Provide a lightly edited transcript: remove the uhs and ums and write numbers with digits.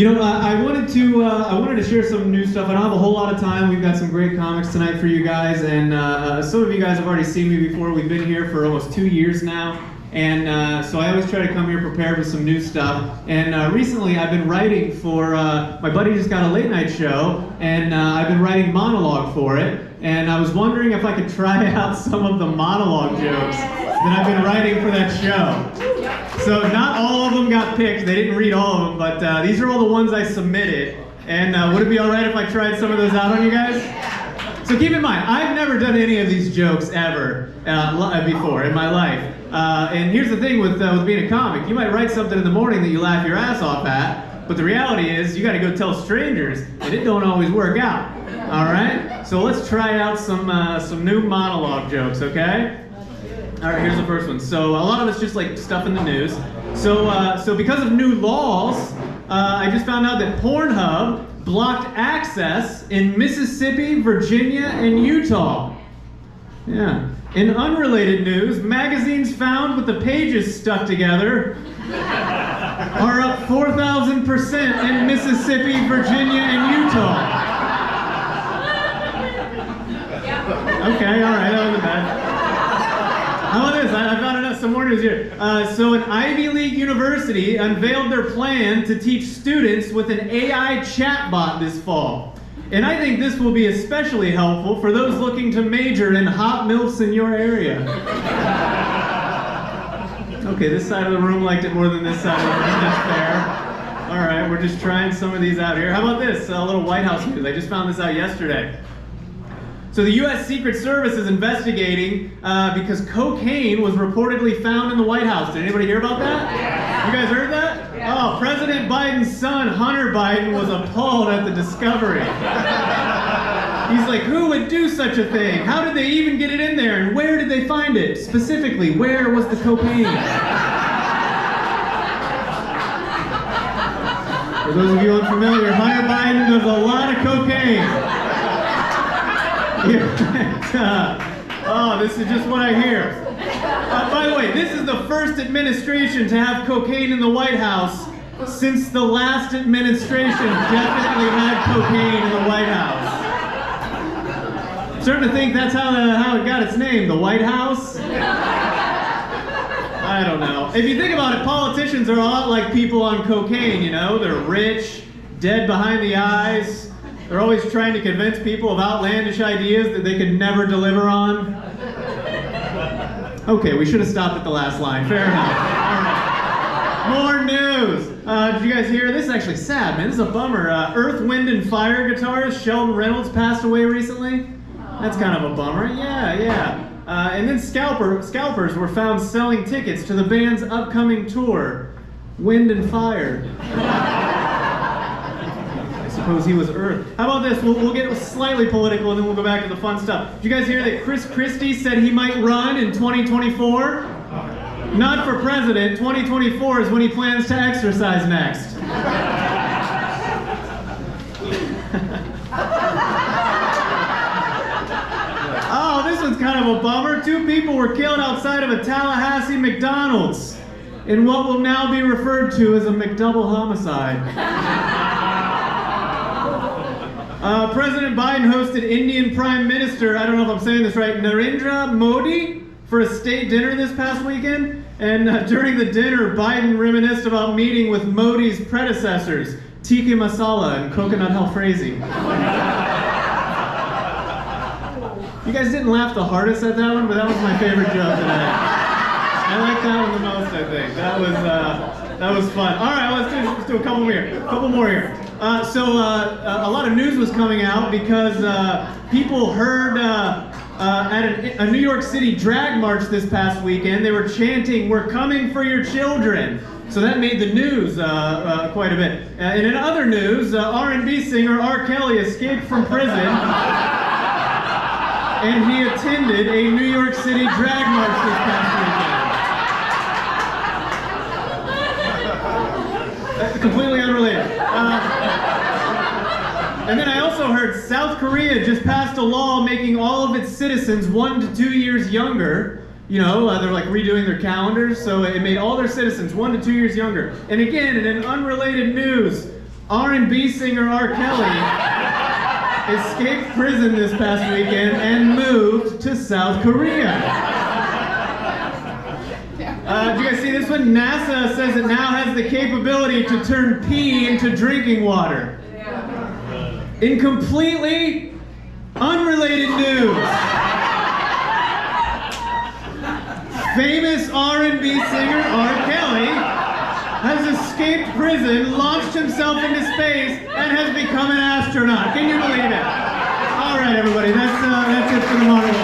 I wanted to share some new stuff. I don't have a whole lot of time. We've got some great comics tonight for you guys, and some of you guys have already seen me before. We've been here for almost 2 years now, and so I always try to come here prepared with some new stuff. And recently, I've been writing for my buddy just got a late night show, and I've been writing Monologue for it. And I was wondering if I could try out some of the monologue jokes that I've been writing for that show. So not all of them got picked. They didn't read all of them, but these are all the ones I submitted. And would it be all right if I tried some of those out on you guys? So keep in mind, I've never done any of these jokes ever before in my life. And here's the thing with being a comic. You might write something in the morning that you laugh your ass off at, but the reality is you got to go tell strangers, and it don't always work out. All right? So let's try out some new monologue jokes, okay? All right, here's the first one. So a lot of it's just like stuff in the news. So because of new laws, I just found out that Pornhub blocked access in Mississippi, Virginia, and Utah. Yeah. In unrelated news, magazines found with the pages stuck together are up 4,000% in Mississippi, Virginia, and Utah. Okay, all right, that wasn't bad. How about this? I found some more news here. So an Ivy League university unveiled their plan to teach students with an AI chatbot this fall. And I think this will be especially helpful for those looking to major in hot MILFs in your area. Okay, this side of the room liked it more than this side of the room. That's fair. All right, we're just trying some of these out here. How about this? A little White House news. I just found this out yesterday. So the U.S. Secret Service is investigating because cocaine was reportedly found in the White House. Did anybody hear about that? Yeah. You guys heard that? Yeah. Oh, President Biden's son, Hunter Biden, was appalled at the discovery. He's like, who would do such a thing? How did they even get it in there? And where did they find it? Specifically, where was the cocaine? For those of you unfamiliar, Hunter Biden does a lot of cocaine. Oh, this is just what I hear. By the way, this is the first administration to have cocaine in the White House since the last administration definitely had cocaine in the White House. I'm starting to think that's how it got its name, the White House. I don't know. If you think about it, politicians are a lot like people on cocaine, you know? They're rich, dead behind the eyes. They're always trying to convince people of outlandish ideas that they could never deliver on. Okay, we should have stopped at the last line. Fair enough. All right. More news. Did you guys hear? This is actually sad, man. This is a bummer. Earth, Wind, and Fire guitarist Sheldon Reynolds passed away recently. That's kind of a bummer. Yeah. And then scalpers were found selling tickets to the band's upcoming tour, Wind and Fire. Suppose he was Earth. How about this? We'll get slightly political and then we'll go back to the fun stuff. Did you guys hear that Chris Christie said he might run in 2024? Not for president. 2024 is when he plans to exercise next. Oh, this one's kind of a bummer. 2 people were killed outside of a Tallahassee McDonald's in what will now be referred to as a McDouble homicide. President Biden hosted Indian Prime Minister, I don't know if I'm saying this right, Narendra Modi for a state dinner this past weekend. And during the dinner, Biden reminisced about meeting with Modi's predecessors, tikka masala and coconut halfrazi. You guys didn't laugh the hardest at that one, but that was my favorite joke today. I like that one the most, I think. That was fun. All right, let's do a couple more here. So a lot of news was coming out because people heard at a New York City drag march this past weekend, they were chanting, "We're coming for your children." So that made the news quite a bit. And in other news, R&B singer R. Kelly escaped from prison and he attended a New York City drag march this past weekend. Completely unrelated. And then I also heard South Korea just passed a law making all of its citizens 1 to 2 years younger. You know, they're like redoing their calendars, so it made all their citizens 1 to 2 years younger. And again, in an unrelated news, R&B singer R. Kelly escaped prison this past weekend and moved to South Korea. Do you guys see this one? NASA says it now has the capability to turn pee into drinking water. In completely unrelated news, famous R&B singer R. Kelly has escaped prison, launched himself into space, and has become an astronaut. Can you believe it? All right, everybody, that's it for the Monologue.